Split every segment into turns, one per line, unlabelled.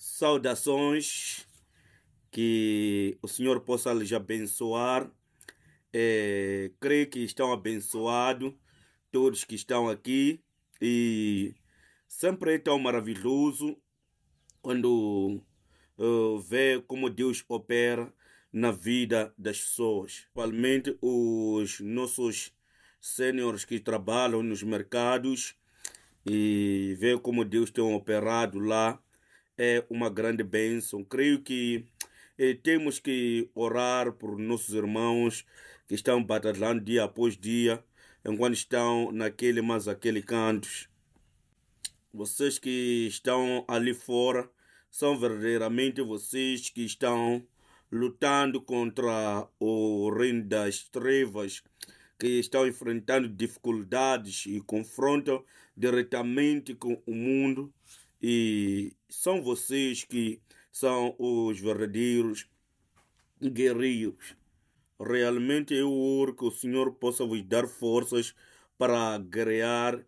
Saudações, que o Senhor possa lhes abençoar. Creio que estão abençoados todos que estão aqui e sempre é tão maravilhoso quando vê como Deus opera na vida das pessoas, principalmente os nossos sêniores que trabalham nos mercados e ver como Deus tem operado lá é uma grande bênção. Creio que temos que orar por nossos irmãos que estão batalhando dia após dia, enquanto estão naquele mais aquele canto. Vocês que estão ali fora são verdadeiramente vocês que estão lutando contra o reino das trevas, que estão enfrentando dificuldades e confrontam diretamente com o mundo, e são vocês que são os verdadeiros guerreiros. Realmente eu oro que o Senhor possa vos dar forças para guerrear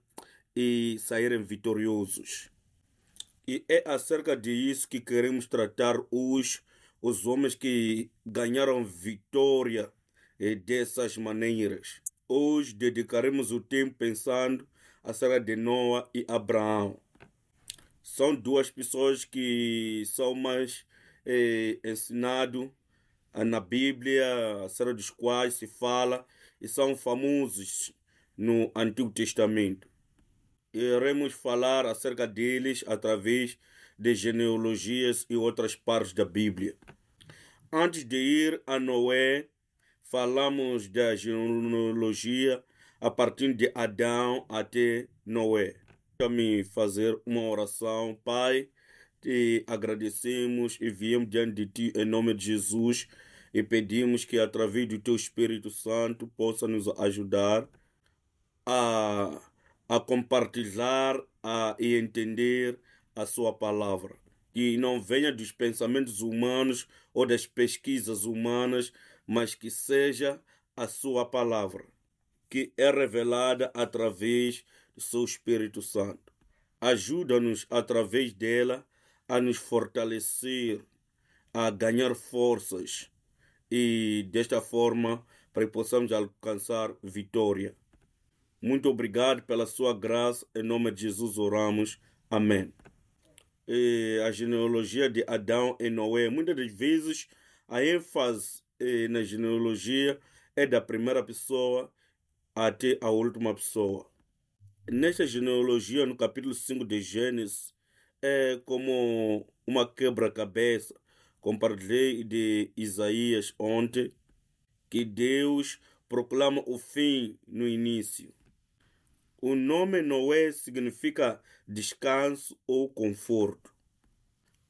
e saírem vitoriosos. E é acerca disso que queremos tratar hoje, os homens que ganharam vitória dessas maneiras. Hoje dedicaremos o tempo pensando acerca de Noé e Abraão. São duas pessoas que são mais ensinadas na Bíblia, acerca dos quais se fala e são famosos no Antigo Testamento. Iremos falar acerca deles através de genealogias e outras partes da Bíblia. Antes de ir a Noé, falamos da genealogia a partir de Adão até Noé. Deixa-me fazer uma oração. Pai, te agradecemos e viemos diante de ti em nome de Jesus e pedimos que através do teu Espírito Santo possa nos ajudar a compartilhar e entender a sua palavra. Que não venha dos pensamentos humanos ou das pesquisas humanas, mas que seja a sua palavra, que é revelada através do seu Espírito Santo. Ajuda-nos através dela a nos fortalecer, a ganhar forças e desta forma para que possamos alcançar vitória. Muito obrigado pela sua graça, em nome de Jesus oramos, amém. A genealogia de Adão e Noé, muitas das vezes a ênfase na genealogia é da primeira pessoa até a última pessoa. Nesta genealogia, no capítulo 5 de Gênesis, é como uma quebra-cabeça. Compartilhei de Isaías ontem, que Deus proclama o fim no início. O nome Noé significa descanso ou conforto.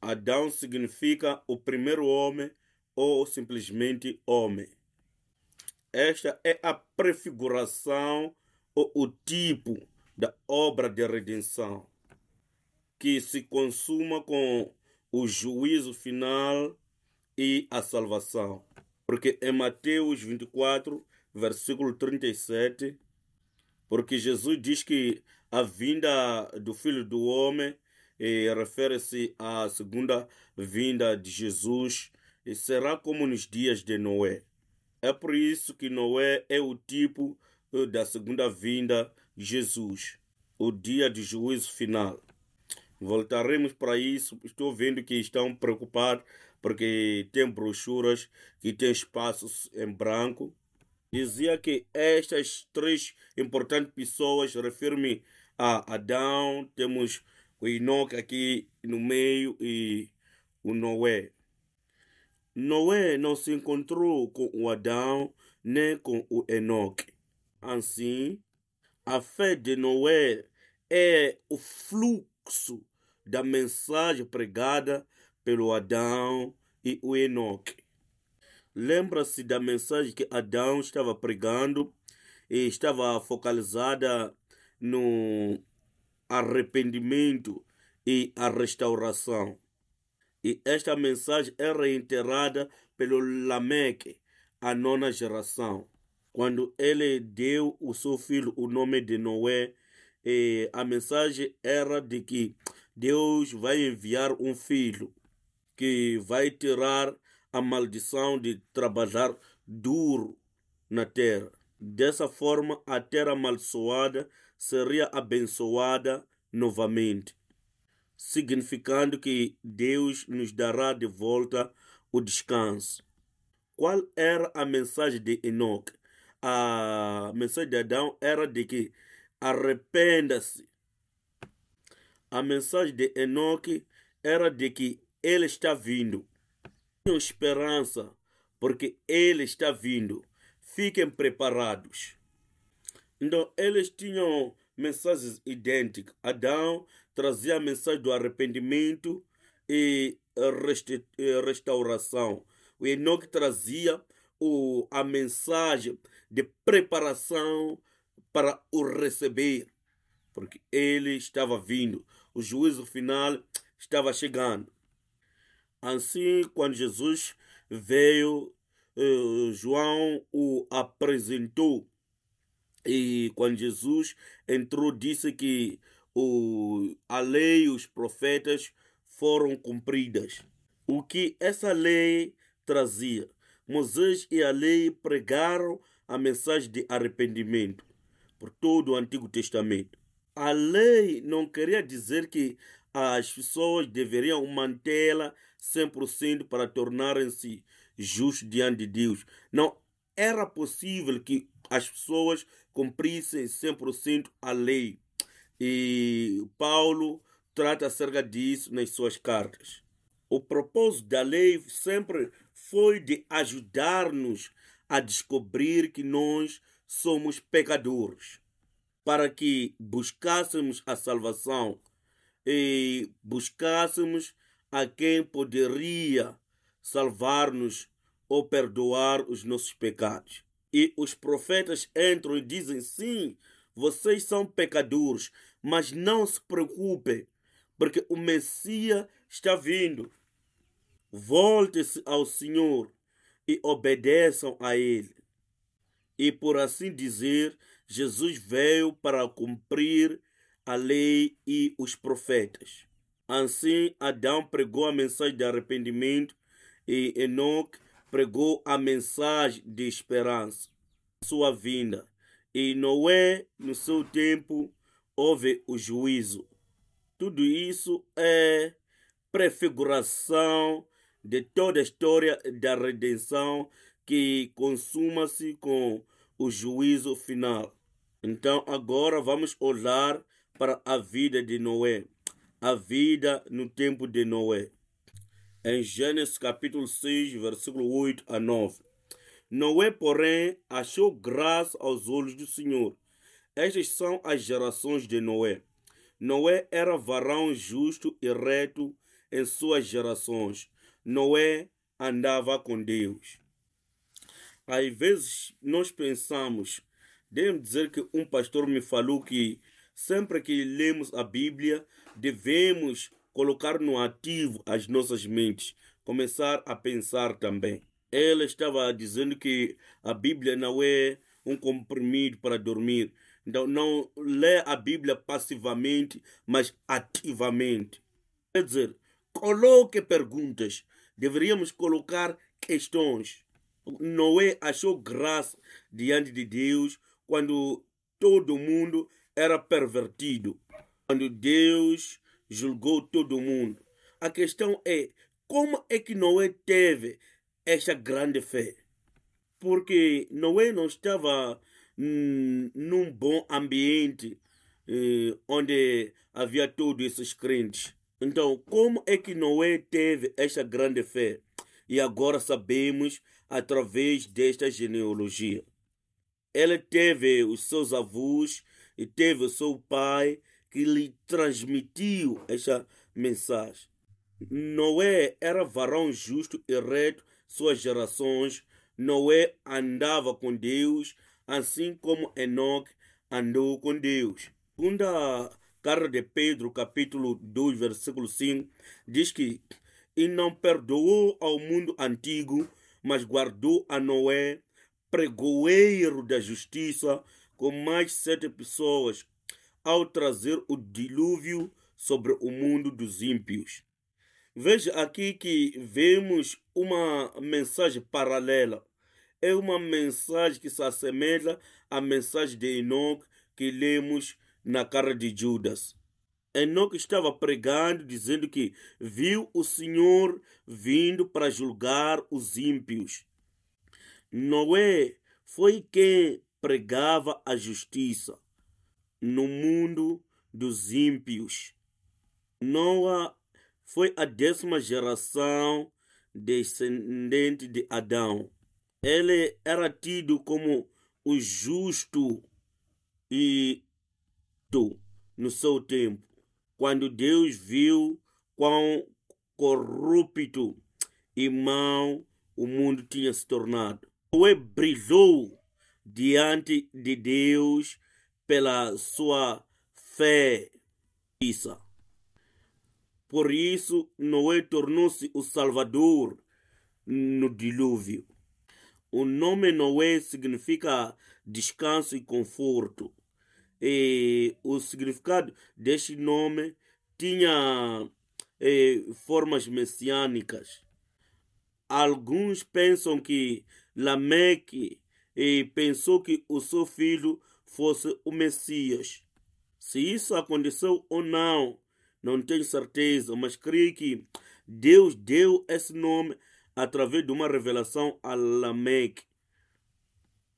Adão significa o primeiro homem ou simplesmente homem. Esta é a prefiguração ou o tipo da obra de redenção, que se consuma com o juízo final e a salvação. Porque em Mateus 24, versículo 37, porque Jesus diz que a vinda do Filho do Homem refere-se à segunda vinda de Jesus e será como nos dias de Noé. É por isso que Noé é o tipo da segunda vinda de Jesus, o dia de juízo final. Voltaremos para isso. Estou vendo que estão preocupados porque tem brochuras que tem espaços em branco. Dizia que estas três importantes pessoas referem a Adão, temos o Enoque aqui no meio e o Noé. Noé não se encontrou com o Adão nem com o Enoque. Assim, a fé de Noé é o fluxo da mensagem pregada pelo Adão e o Enoque. Lembra-se da mensagem que Adão estava pregando e estava focalizada no arrependimento e a restauração. E esta mensagem é reiterada pelo Lameque, a nona geração, quando ele deu o seu filho o nome de Noé. E a mensagem era de que Deus vai enviar um filho que vai tirar a maldição de trabalhar duro na terra. Dessa forma, a terra amaldiçoada seria abençoada novamente, significando que Deus nos dará de volta o descanso. Qual era a mensagem de Enoque? A mensagem de Adão era de que arrependa-se. A mensagem de Enoque era de que ele está vindo. Tenham esperança, porque ele está vindo. Fiquem preparados. Então, eles tinham mensagens idênticas. Adão trazia a mensagem do arrependimento e restauração. O Enoque trazia a mensagem de preparação para o receber, porque ele estava vindo. O juízo final estava chegando. Assim, quando Jesus veio, João o apresentou. E quando Jesus entrou, disse que a lei e os profetas foram cumpridas. O que essa lei trazia? Moisés e a lei pregaram a mensagem de arrependimento por todo o Antigo Testamento. A lei não queria dizer que as pessoas deveriam mantê-la 100% para tornarem-se justos diante de Deus. Não era possível que as pessoas cumprissem 100% a lei. E Paulo trata acerca disso nas suas cartas. O propósito da lei sempre foi de ajudar-nos a descobrir que nós somos pecadores, para que buscássemos a salvação e buscássemos a quem poderia salvar-nos ou perdoar os nossos pecados. E os profetas entram e dizem: sim, vocês são pecadores, mas não se preocupem, porque o Messias está vindo. Volte-se ao Senhor e obedeçam a Ele. E por assim dizer, Jesus veio para cumprir a lei e os profetas. Assim, Adão pregou a mensagem de arrependimento e Enoque pregou a mensagem de esperança, sua vinda. E Noé, no seu tempo, houve o juízo. Tudo isso é prefiguração de toda a história da redenção que consuma-se com o juízo final. Então agora vamos olhar para a vida de Noé, a vida no tempo de Noé. Em Gênesis capítulo 6, versículo 8 a 9. Noé, porém, achou graça aos olhos do Senhor. Estas são as gerações de Noé. Noé era varão justo e reto em suas gerações. Noé andava com Deus. Às vezes nós pensamos, devo dizer que um pastor me falou que sempre que lemos a Bíblia, devemos colocar no ativo as nossas mentes, começar a pensar também. Ela estava dizendo que a Bíblia não é um comprimido para dormir. Então não lê a Bíblia passivamente, mas ativamente. Quer dizer, coloque perguntas. Deveríamos colocar questões. Noé achou graça diante de Deus quando todo mundo era pervertido, quando Deus julgou todo mundo. A questão é, como é que Noé teve esta grande fé? Porque Noé não estava num bom ambiente onde havia todos esses crentes. Então, como é que Noé teve esta grande fé? E agora sabemos através desta genealogia. Ele teve os seus avós e teve o seu pai que lhe transmitiu esta mensagem. Noé era varão justo e reto, suas gerações. Noé andava com Deus, assim como Enoque andou com Deus. Segunda carta de Pedro, capítulo 2, versículo 5, diz que e não perdoou ao mundo antigo, mas guardou a Noé, pregoeiro da justiça, com mais 7 pessoas, ao trazer o dilúvio sobre o mundo dos ímpios. Veja aqui que vemos uma mensagem paralela. É uma mensagem que se assemelha à mensagem de Enoque que lemos na carta de Judas. Enoque estava pregando, dizendo que viu o Senhor vindo para julgar os ímpios. Noé foi quem pregava a justiça no mundo dos ímpios. Noé foi a 10ª geração descendente de Adão. Ele era tido como o justo e no seu tempo, quando Deus viu quão corrupto e mau o mundo tinha se tornado. Noé brilhou diante de Deus pela sua fé. Por isso, Noé tornou-se o Salvador no dilúvio. O nome Noé significa descanso e conforto. E o significado deste nome tinha formas messiânicas. Alguns pensam que Lameque pensou que o seu filho fosse o Messias. Se isso aconteceu ou não tenho certeza, mas creio que Deus deu esse nome através de uma revelação a Lameque,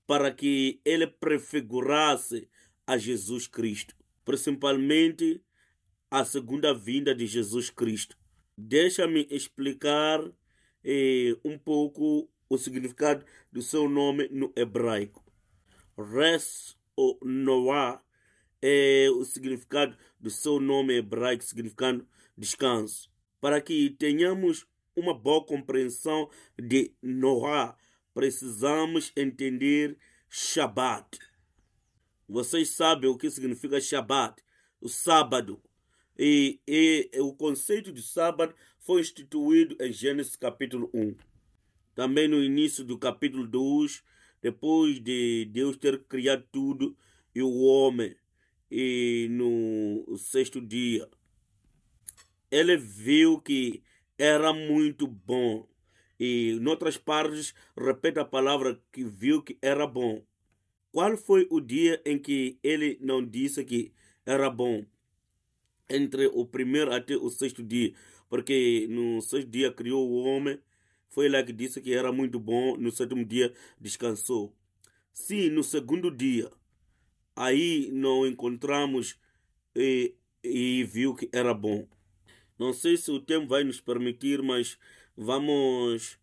para que ele prefigurasse a Jesus Cristo, principalmente a segunda vinda de Jesus Cristo. Deixa-me explicar um pouco o significado do seu nome no hebraico. Res ou Noah é o significado do seu nome hebraico, significando descanso. Para que tenhamos uma boa compreensão de Noah, precisamos entender Shabat. Vocês sabem o que significa Shabat, o sábado. E o conceito de sábado foi instituído em Gênesis capítulo 1. Também no início do capítulo 2, depois de Deus ter criado tudo e o homem, e no 6º dia, ele viu que era muito bom. E em outras partes, repete a palavra que viu que era bom. Qual foi o dia em que ele não disse que era bom? Entre o primeiro até o 6º dia. Porque no 6º dia criou o homem. Foi lá que disse que era muito bom. No 7º dia descansou. Sim, no 2º dia. Aí não encontramos e viu que era bom. Não sei se o tempo vai nos permitir, mas vamos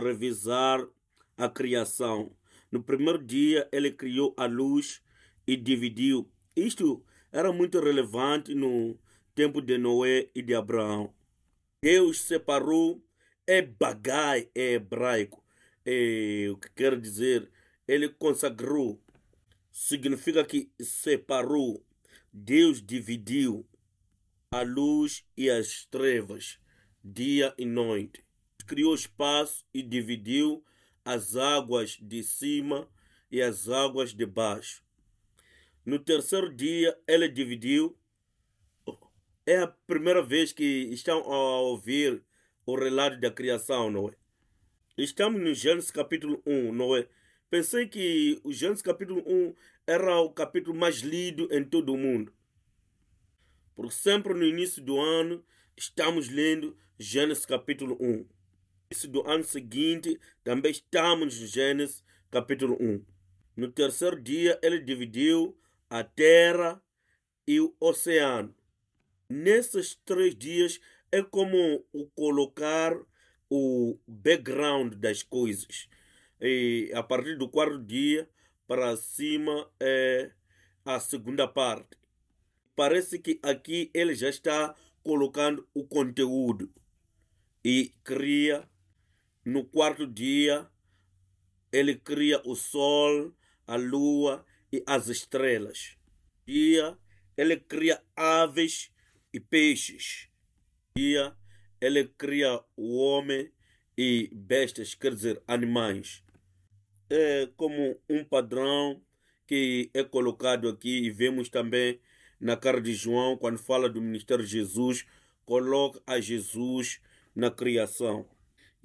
revisar a criação. No primeiro dia, ele criou a luz e dividiu. Isto era muito relevante no tempo de Noé e de Abraão. Deus separou, bagai é hebraico. O que quer dizer, ele consagrou. Significa que separou. Deus dividiu a luz e as trevas, dia e noite. Criou espaço e dividiu as águas de cima e as águas de baixo. No 3º dia, ele dividiu. É a primeira vez que estão a ouvir o relato da criação, não é? Estamos no Gênesis capítulo 1, não é? Pensei que o Gênesis capítulo 1 era o capítulo mais lido em todo o mundo. Porque sempre no início do ano estamos lendo Gênesis capítulo 1. No início do ano seguinte também estamos no Gênesis capítulo 1. No 3º dia ele dividiu a terra e o oceano. Nesses 3 dias é como colocar o background das coisas. E a partir do 4º dia para cima é a segunda parte. Parece que aqui ele já está colocando o conteúdo. E cria, no 4º dia, ele cria o sol, a lua e as estrelas. Dia, ele cria aves e peixes. Dia, ele cria o homem e bestas, quer dizer, animais. É como um padrão que é colocado aqui e vemos também na carta de João, quando fala do ministério de Jesus, coloca a Jesus na criação.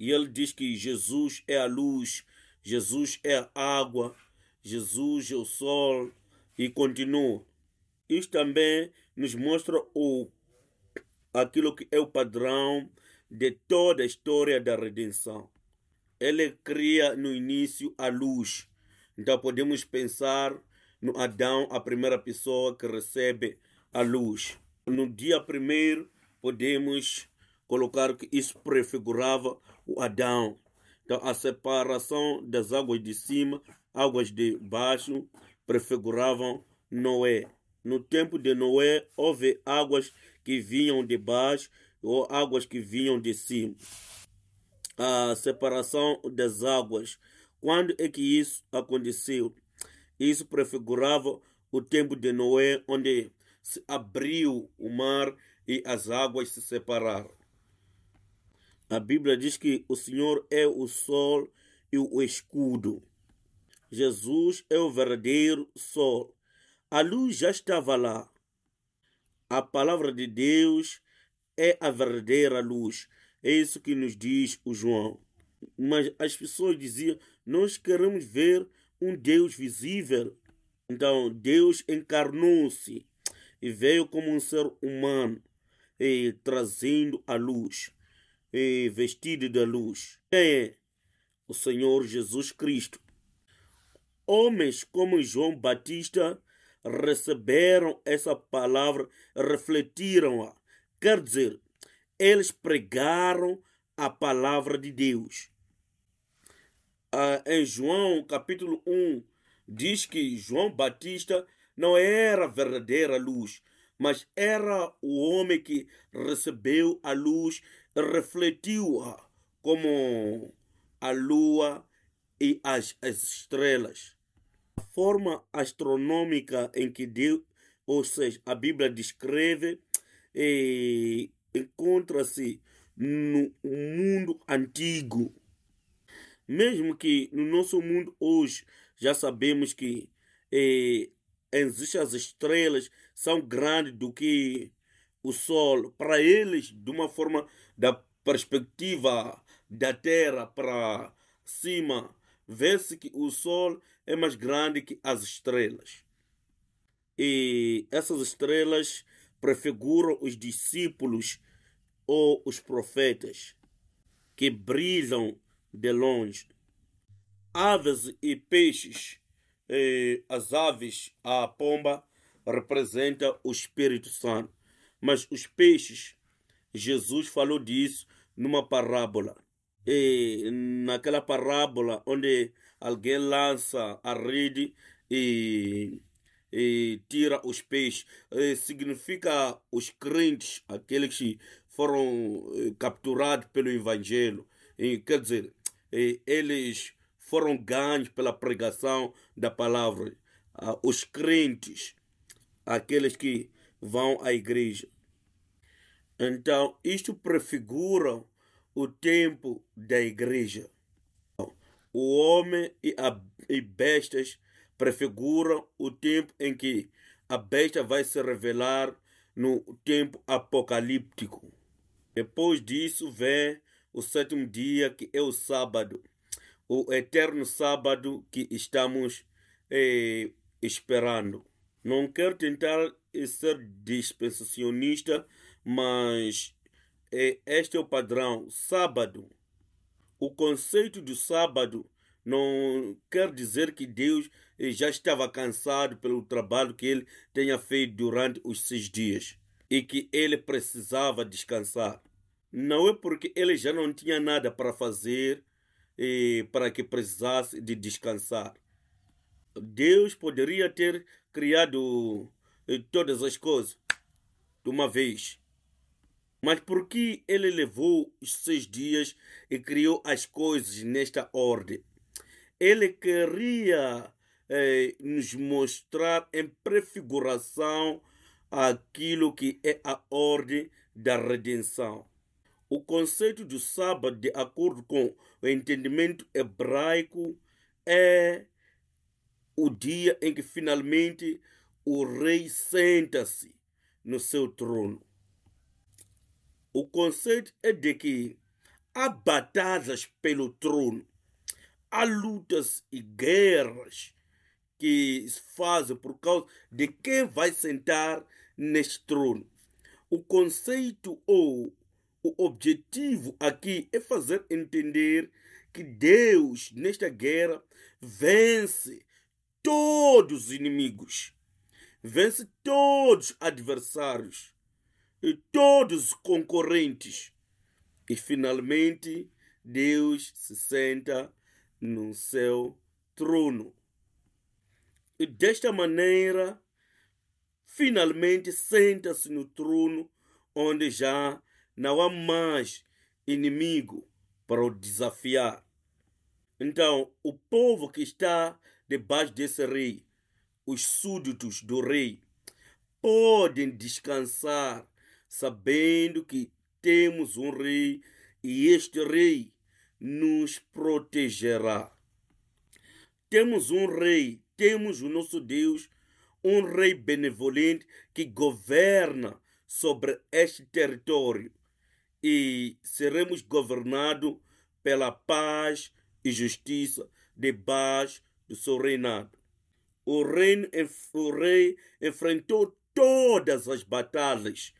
E ele diz que Jesus é a luz, Jesus é a água, Jesus é o sol, e continua. Isto também nos mostra aquilo que é o padrão de toda a história da redenção. Ele cria no início a luz. Então podemos pensar no Adão, a primeira pessoa que recebe a luz. No dia primeiro, podemos colocar que isso prefigurava o Adão. Então a separação das águas de cima, águas de baixo, prefiguravam Noé. No tempo de Noé, houve águas que vinham de baixo ou águas que vinham de cima. A separação das águas. Quando é que isso aconteceu? Isso prefigurava o tempo de Noé, onde se abriu o mar e as águas se separaram. A Bíblia diz que o Senhor é o sol e o escudo. Jesus é o verdadeiro sol. A luz já estava lá. A palavra de Deus é a verdadeira luz. É isso que nos diz o João. Mas as pessoas diziam, nós queremos ver um Deus visível. Então Deus encarnou-se e veio como um ser humano, trazendo a luz, vestido da luz. É o Senhor Jesus Cristo. Homens como João Batista receberam essa palavra, refletiram-a. Quer dizer, eles pregaram a palavra de Deus. Em João capítulo 1, diz que João Batista não era a verdadeira luz, mas era o homem que recebeu a luz e refletiu-a como a lua e as estrelas. A forma astronômica em que Deus, ou seja, a Bíblia descreve, encontra-se no mundo antigo. Mesmo que no nosso mundo hoje já sabemos que existem as estrelas, são grandes do que o Sol. Para eles, de uma forma da perspectiva da Terra para cima, vê-se que o Sol é mais grande que as estrelas. E essas estrelas prefiguram os discípulos ou os profetas que brilham de longe. Aves e peixes. As aves, a pomba, representa o Espírito Santo. Mas os peixes, Jesus falou disso numa parábola. E naquela parábola onde alguém lança a rede e tira os peixes, significa os crentes, aqueles que foram capturados pelo Evangelho. Quer dizer, eles foram ganhos pela pregação da palavra. Os crentes, aqueles que vão à igreja. Então, isto prefigura o tempo da igreja. O homem e bestas prefiguram o tempo em que a besta vai se revelar no tempo apocalíptico. Depois disso vem o sétimo dia, que é o sábado, o eterno sábado que estamos esperando. Não quero tentar ser dispensacionista, mas este é o padrão. Sábado. O conceito do sábado não quer dizer que Deus já estava cansado pelo trabalho que ele tenha feito durante os 6 dias e que ele precisava descansar. Não é porque ele já não tinha nada para fazer para que precisasse de descansar. Deus poderia ter criado todas as coisas de uma vez. Mas por que ele levou os 6 dias e criou as coisas nesta ordem? Ele queria nos mostrar em prefiguração aquilo que é a ordem da redenção. O conceito do sábado, de acordo com o entendimento hebraico, é o dia em que finalmente o rei senta-se no seu trono. O conceito é de que há batalhas pelo trono, há lutas e guerras que se fazem por causa de quem vai sentar neste trono. O conceito ou o objetivo aqui é fazer entender que Deus, nesta guerra, vence todos os inimigos, vence todos os adversários e todos os concorrentes. E finalmente, Deus se senta no seu trono. E desta maneira, finalmente senta-se no trono onde já não há mais inimigo para o desafiar. Então, o povo que está debaixo desse rei, os súditos do rei, podem descansar sabendo que temos um rei e este rei nos protegerá. Temos um rei, temos o nosso Deus, um rei benevolente que governa sobre este território e seremos governados pela paz e justiça debaixo do seu reinado. O rei enfrentou todas as batalhas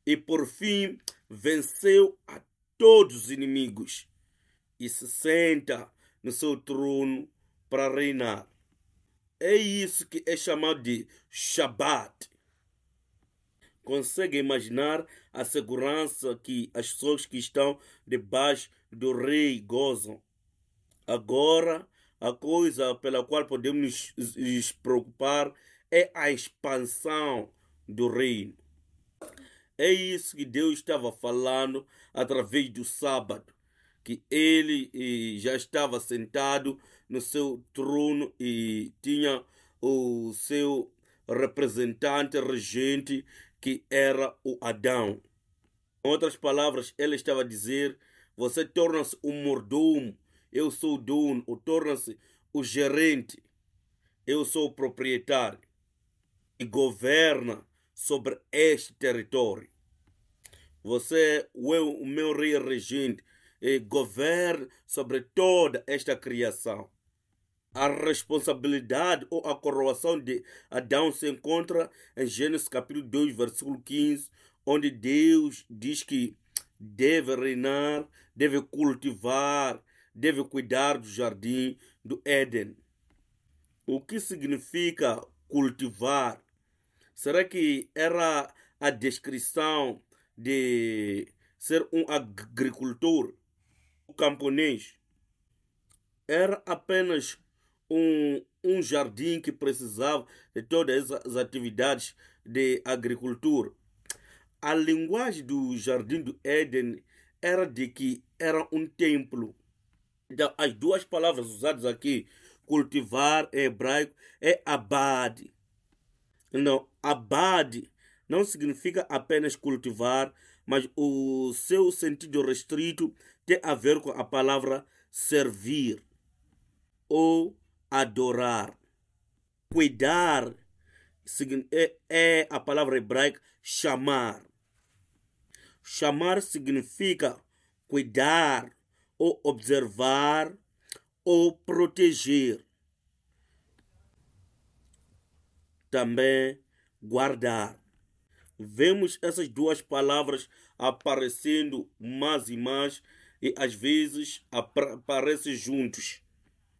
e por fim venceu a todos os inimigos e se senta no seu trono para reinar. É isso que é chamado de Shabbat. Consegue imaginar a segurança que as pessoas que estão debaixo do rei gozam? Agora, a coisa pela qual podemos nos preocupar é a expansão do reino. É isso que Deus estava falando através do sábado, que ele já estava sentado no seu trono e tinha o seu representante regente, que era o Adão. Em outras palavras, ele estava a dizer: você torna-se um mordomo, eu sou o dono, ou torna-se o gerente, eu sou o proprietário, e governa sobre este território. Você é o meu rei regente e governa sobre toda esta criação. A responsabilidade ou a coroação de Adão se encontra em Gênesis capítulo 2, versículo 15, onde Deus diz que deve reinar, deve cultivar, deve cuidar do jardim do Éden. O que significa cultivar? Será que era a descrição de ser um agricultor, um camponês? Era apenas um jardim que precisava de todas as atividades de agricultura. A linguagem do jardim do Éden era de que era um templo. Então, as duas palavras usadas aqui, cultivar em hebraico, é abad. Não, abad não significa apenas cultivar, mas o seu sentido restrito tem a ver com a palavra servir ou adorar. Cuidar é a palavra hebraica chamar. Chamar significa cuidar, ou observar, ou proteger. Também guardar. Vemos essas duas palavras aparecendo mais e mais e às vezes aparecem juntos.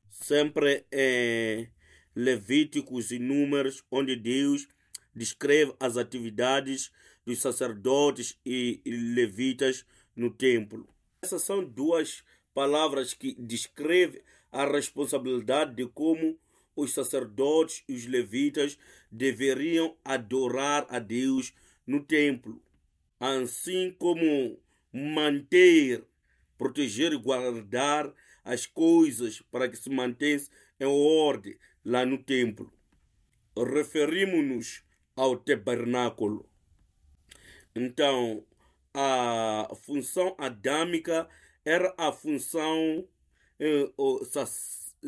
Sempre em Levíticos e Números, onde Deus descreve as atividades dos sacerdotes e levitas no templo. Essas são duas palavras que descrevem a responsabilidade de como os sacerdotes e os levitas deveriam adorar a Deus no templo, assim como manter, proteger e guardar as coisas para que se mantenham em ordem lá no templo. Referimos-nos ao tabernáculo. Então, a função adâmica era a função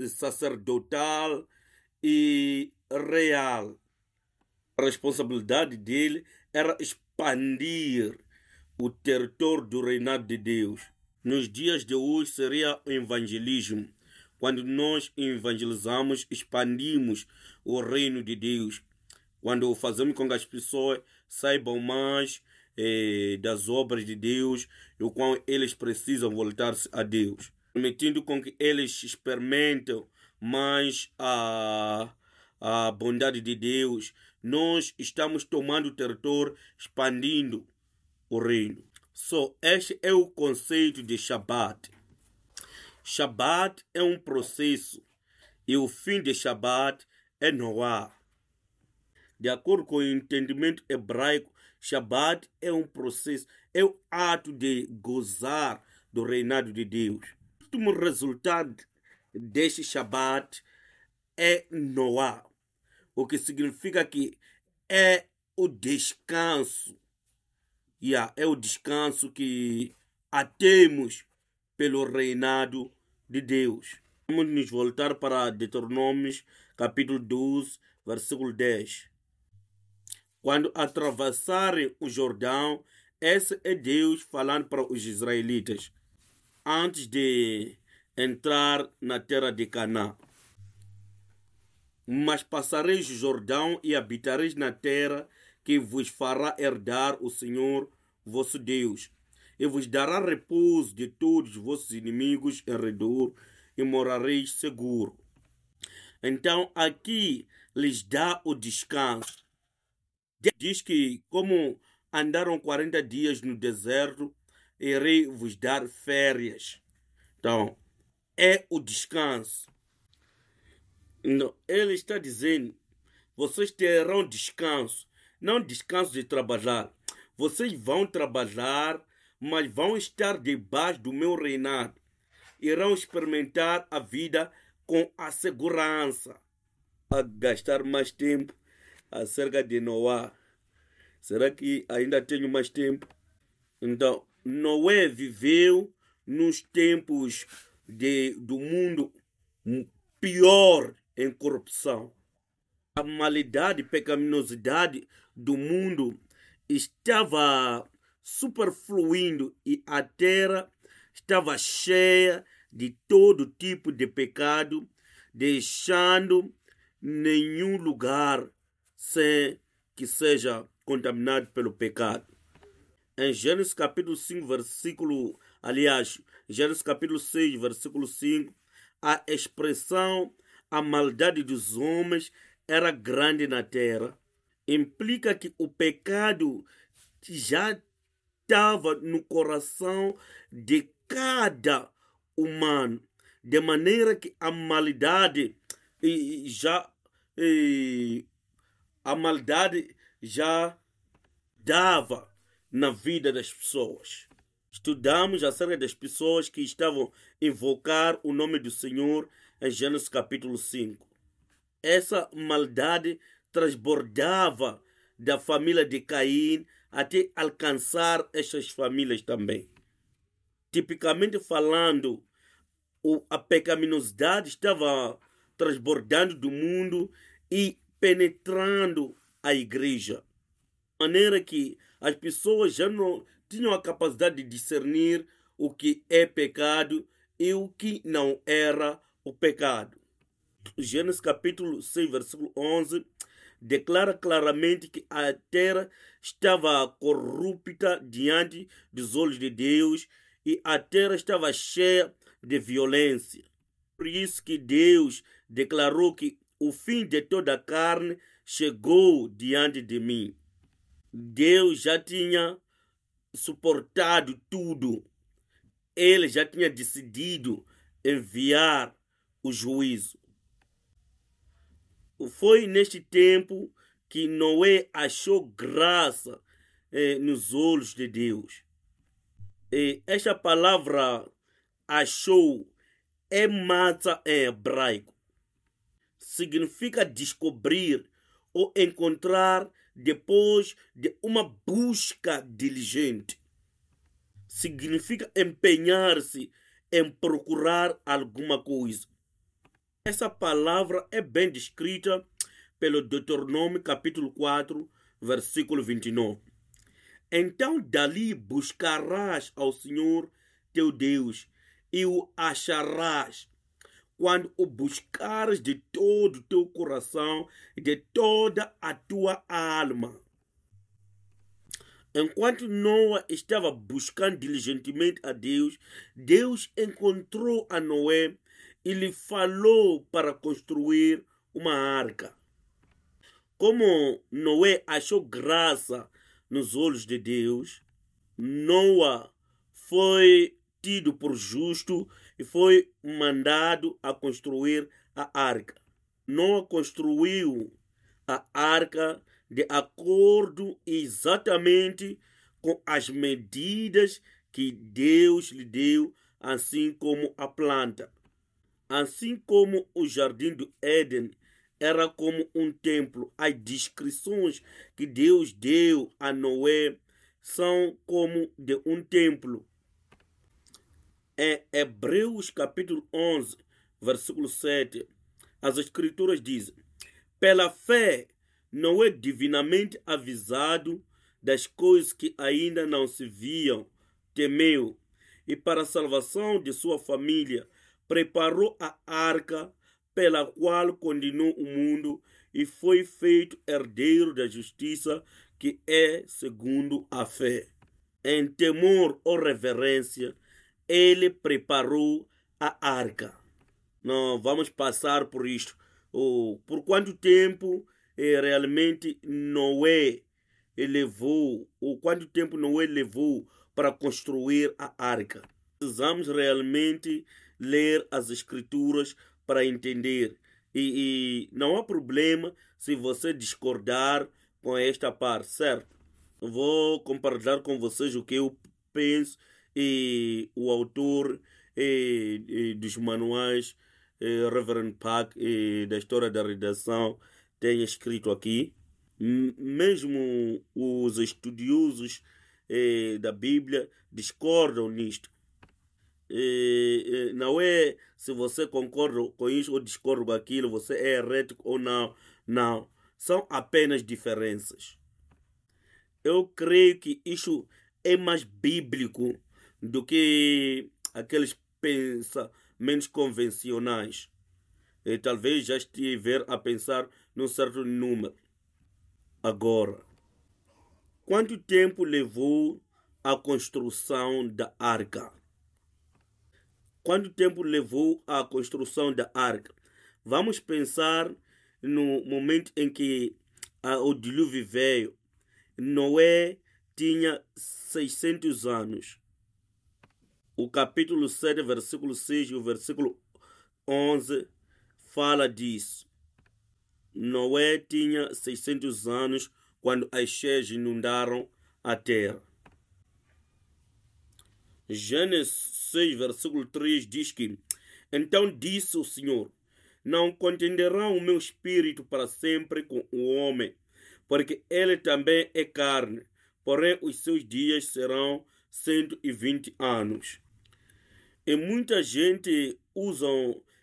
sacerdotal e real. A responsabilidade dele era expandir o território do reinado de Deus. Nos dias de hoje seria o evangelismo. Quando nós evangelizamos, expandimos o reino de Deus. Quando fazemos com que as pessoas saibam mais das obras de Deus e o qual eles precisam voltar-se a Deus. Permitindo com que eles experimentem mais a bondade de Deus. Nós estamos tomando o território, expandindo o reino. Este é o conceito de Shabat. Shabat é um processo e o fim de Shabat é Noá. De acordo com o entendimento hebraico, Shabat é um processo, é o ato de gozar do reinado de Deus. O último resultado deste Shabat é Noá, o que significa que é o descanso. É o descanso que temos pelo reinado de Deus. Vamos nos voltar para Deuteronômio, capítulo 12, versículo 10. Quando atravessarem o Jordão, esse é Deus falando para os israelitas, antes de entrar na terra de Canaã. Mas passareis o Jordão e habitareis na terra que vos fará herdar o Senhor vosso Deus, e vos dará repouso de todos os vossos inimigos em redor, e morareis seguro. Então aqui lhes dá o descanso. Diz que como andaram 40 dias no deserto, irei vos dar férias. Então, é o descanso. Não, ele está dizendo, vocês terão descanso, não descanso de trabalhar. Vocês vão trabalhar, mas vão estar debaixo do meu reinado. Irão experimentar a vida com a segurança. A gastar mais tempo acerca de Noá. Será que ainda tenho mais tempo? Então, Noé viveu nos tempos do mundo pior em corrupção. A maldade e pecaminosidade do mundo estava superfluindo e a terra estava cheia de todo tipo de pecado, deixando nenhum lugar sem que seja contaminado pelo pecado. Em Gênesis capítulo 5, Gênesis capítulo 6, versículo 5, a expressão a maldade dos homens era grande na terra. Implica que o pecado já estava no coração de cada humano, de maneira que a maldade já dava na vida das pessoas. Estudamos acerca das pessoas que estavam a invocar o nome do Senhor em Gênesis capítulo 5. Essa maldade transbordava da família de Caim até alcançar essas famílias também. Tipicamente falando, a pecaminosidade estava transbordando do mundo e penetrando a igreja. De maneira que as pessoas já não tinham a capacidade de discernir o que é pecado e o que não era o pecado. Gênesis capítulo 6, versículo 11, declara claramente que a terra estava corrupta diante dos olhos de Deus e a terra estava cheia de violência. Por isso que Deus declarou que o fim de toda a carne chegou diante de mim. Deus já tinha suportado tudo. Ele já tinha decidido enviar o juízo. Foi neste tempo que Noé achou graça nos olhos de Deus. E esta palavra achou é matzah em hebraico. Significa descobrir ou encontrar depois de uma busca diligente. Significa empenhar-se em procurar alguma coisa. Essa palavra é bem descrita pelo Deuteronômio capítulo 4, versículo 29. Então dali buscarás ao Senhor teu Deus e o acharás, quando o buscares de todo o teu coração e de toda a tua alma. Enquanto Noé estava buscando diligentemente a Deus, Deus encontrou a Noé e lhe falou para construir uma arca. Como Noé achou graça nos olhos de Deus, Noé foi tido por justo e foi mandado a construir a arca. Noé construiu a arca de acordo exatamente com as medidas que Deus lhe deu, assim como a planta. Assim como o jardim do Éden era como um templo, as descrições que Deus deu a Noé são como de um templo. Em Hebreus capítulo 11, versículo 7, as escrituras dizem: pela fé, Noé, divinamente avisado das coisas que ainda não se viam, temeu, e para a salvação de sua família, preparou a arca pela qual condenou o mundo e foi feito herdeiro da justiça, que é segundo a fé. Em temor ou reverência, ele preparou a arca. Não vamos passar por isto. Por quanto tempo realmente Noé levou, ou quanto tempo Noé levou para construir a arca? Precisamos realmente ler as escrituras para entender. E não há problema se você discordar com esta parte, certo? Eu vou compartilhar com vocês o que eu penso e o autor dos manuais, Reverend Pack, da história da redação, tem escrito aqui. Mesmo os estudiosos da Bíblia discordam nisto. Não é se você concorda com isso ou discorda com aquilo, você é herético ou não. Não. São apenas diferenças. Eu creio que isso é mais bíblico do que aqueles pensamentos convencionais. E talvez já estiver a pensar num certo número. Agora, quanto tempo levou a construção da arca? Quanto tempo levou a construção da arca? Vamos pensar no momento em que o dilúvio veio. Noé tinha 600 anos. O capítulo 7, versículo 6 e o versículo 11 fala disso. Noé tinha 600 anos quando as cheias inundaram a terra. Gênesis 6, versículo 3 diz que: então disse o Senhor: não contenderá o meu espírito para sempre com o homem, porque ele também é carne, porém os seus dias serão 120 anos. E muita gente usa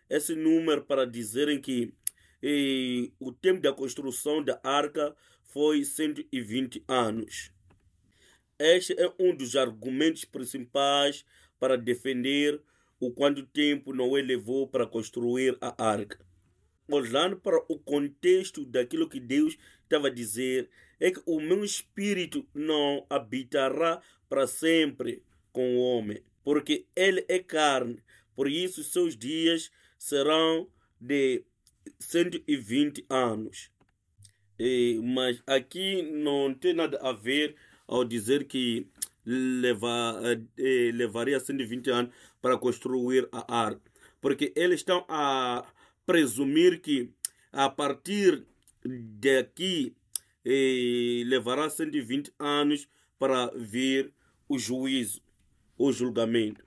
esse número para dizerem que o tempo da construção da arca foi 120 anos. Este é um dos argumentos principais para defender o quanto tempo Noé levou para construir a arca. Olhando para o contexto daquilo que Deus estava a dizer, é que o meu espírito não habitará para sempre com o homem, porque ele é carne, por isso seus dias serão de 120 anos. Mas aqui não tem nada a ver ao dizer que levaria 120 anos para construir a arca, porque eles estão a presumir que a partir daqui levará 120 anos para vir o juízo, o julgamento.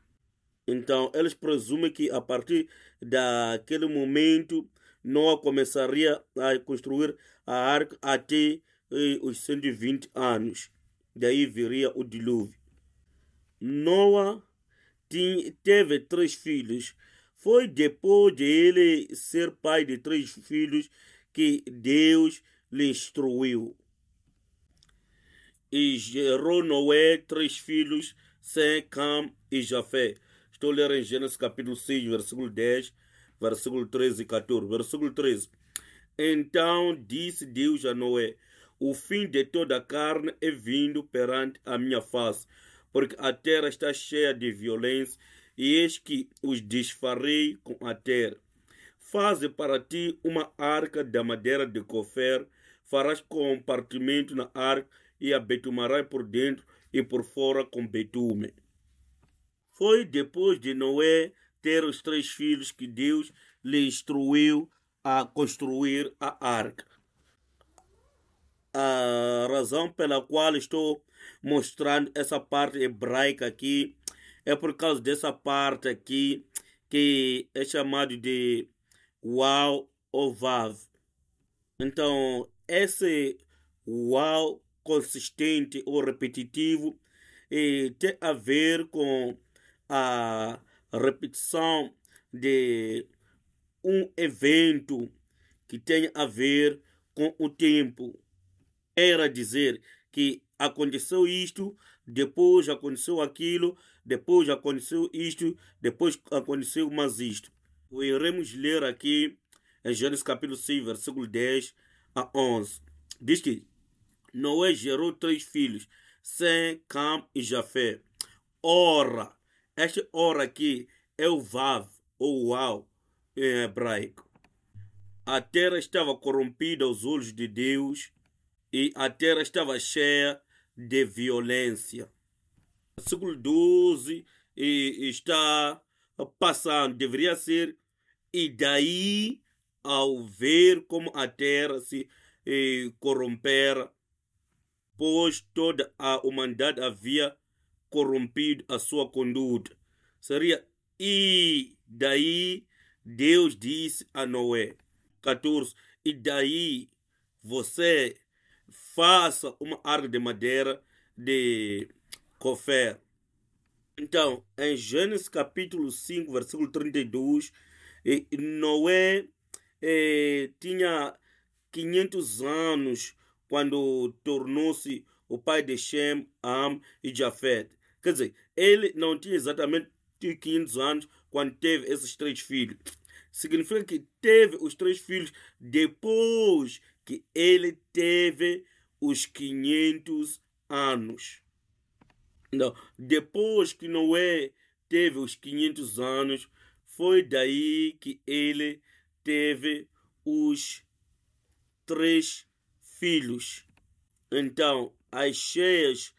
Então, eles presumem que a partir daquele momento Noé começaria a construir a arca até os 120 anos. Daí viria o dilúvio. Noé teve 3 filhos. Foi depois de ele ser pai de 3 filhos que Deus lhe instruiu. E gerou Noé 3 filhos, Sem, Cam e Jafé. Estou a ler em Gênesis capítulo 6, versículo 10, versículo 13 e 14. Versículo 13. Então disse Deus a Noé: o fim de toda a carne é vindo perante a minha face, porque a terra está cheia de violência, e eis que os desfarei com a terra. Faze para ti uma arca da madeira de cofer, farás compartimento na arca e a betumarás por dentro e por fora com betume. Foi depois de Noé ter os 3 filhos que Deus lhe instruiu a construir a arca. A razão pela qual estou mostrando essa parte hebraica aqui é por causa dessa parte aqui que é chamado de Waw ou Vav. Então, esse Waw consistente ou repetitivo tem a ver com a repetição de um evento que tem a ver com o tempo. Era dizer que aconteceu isto, depois aconteceu aquilo, depois aconteceu isto, depois aconteceu mais isto. Iremos ler aqui em Gênesis capítulo 6, versículo 10 a 11. Diz que Noé gerou 3 filhos, Sem, Cam e Jafé. Ora, este ora aqui é o Vav, ou Uau, em hebraico. A terra estava corrompida aos olhos de Deus, e a terra estava cheia de violência. Versículo 12 está passando, deveria ser, e daí, ao ver como a terra se corrompera, pois toda a humanidade havia corrompido a sua conduta. Seria, e daí Deus disse a Noé. 14. E daí você faça uma arca de madeira de cofer. Então, em Gênesis capítulo 5, versículo 32, Noé tinha 500 anos quando tornou-se o pai de Shem, Ham e Jafet. Quer dizer, ele não tinha exatamente 500 anos quando teve esses 3 filhos. Significa que teve os 3 filhos depois que ele teve os 500 anos. Não, depois que Noé teve os 500 anos, foi daí que ele teve os 3 filhos. Então, as cheias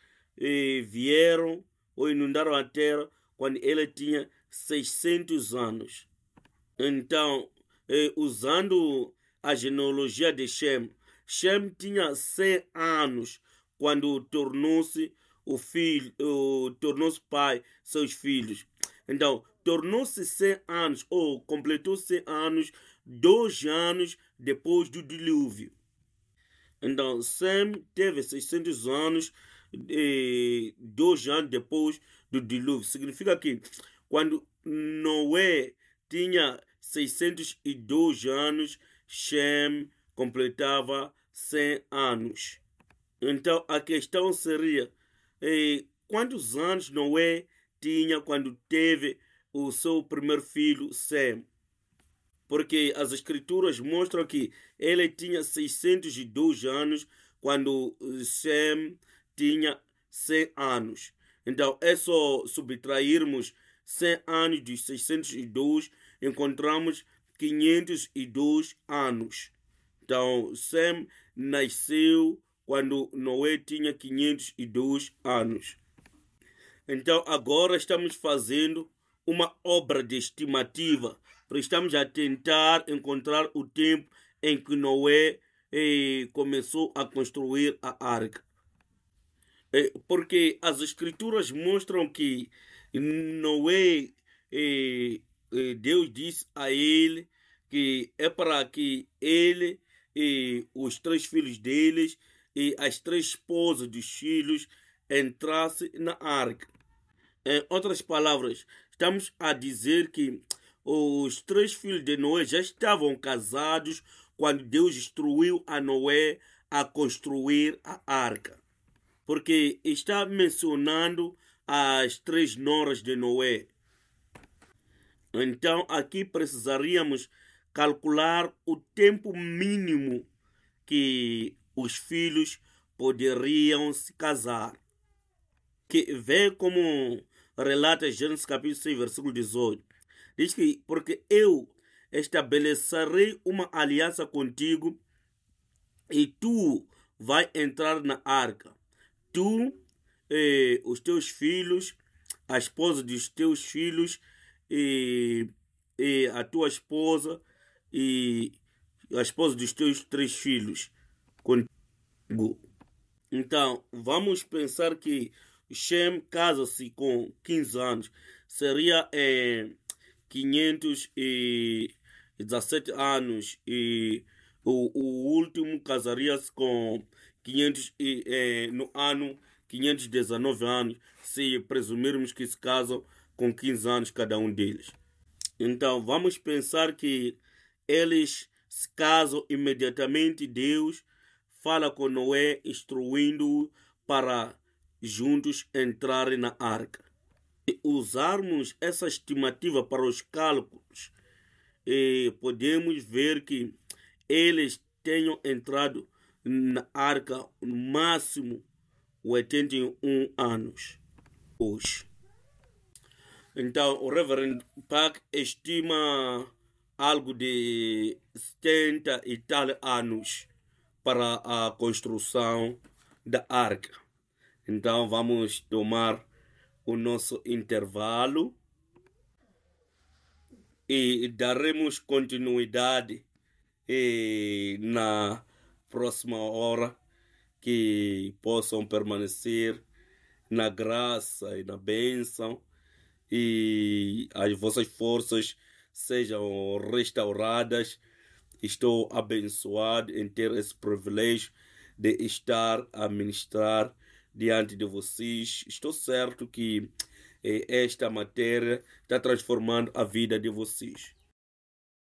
vieram ou inundaram a terra quando ele tinha 600 anos. Então, usando a genealogia de Shem, Shem tinha 100 anos quando tornou-se tornou-se pai seus filhos. Então, tornou-se 100 anos, ou completou 100 anos, 2 anos depois do dilúvio. Então, Sem teve 600 anos, 2 anos depois do dilúvio. Significa que quando Noé tinha 602 anos, Shem completava 100 anos. Então, a questão seria, quantos anos Noé tinha quando teve o seu primeiro filho, Sem? Porque as escrituras mostram que ele tinha 602 anos quando Sem tinha 100 anos. Então, é só subtrairmos 100 anos dos 602, encontramos 502 anos. Então, Sem nasceu quando Noé tinha 502 anos. Então, agora estamos fazendo uma obra de estimativa. Estamos a tentar encontrar o tempo em que Noé começou a construir a arca. Porque as escrituras mostram que Noé, Deus disse a ele que é para que ele e os 3 filhos deles e as 3 esposas dos filhos entrassem na arca. Em outras palavras, estamos a dizer que os 3 filhos de Noé já estavam casados quando Deus instruiu a Noé a construir a arca. porque está mencionando as 3 noras de Noé. Então, aqui precisaríamos calcular o tempo mínimo que os filhos poderiam se casar. Que vê como relata Gênesis capítulo 6, versículo 18. Diz que, porque eu estabelecerei uma aliança contigo e tu vai entrar na arca. Tu, os teus filhos, a esposa dos teus filhos, e a tua esposa, e a esposa dos teus 3 filhos contigo. Então, vamos pensar que Shem casa-se com 15 anos. Seria 517 anos e o último casaria-se com 500 no ano 519 anos, se presumirmos que se casam com 15 anos cada um deles. Então, vamos pensar que eles se casam imediatamente. Deus fala com Noé, instruindo-o para juntos entrarem na arca. E usarmos essa estimativa para os cálculos, podemos ver que eles tenham entrado na arca no máximo 81 anos hoje. Então, o Reverend Park estima algo de 70 e tal anos para a construção da arca. Então, vamos tomar o nosso intervalo e daremos continuidade na próxima hora, que possam permanecer na graça e na bênção e as vossas forças sejam restauradas. Estou abençoado em ter esse privilégio de estar a ministrar diante de vocês. Estou certo que esta matéria está transformando a vida de vocês.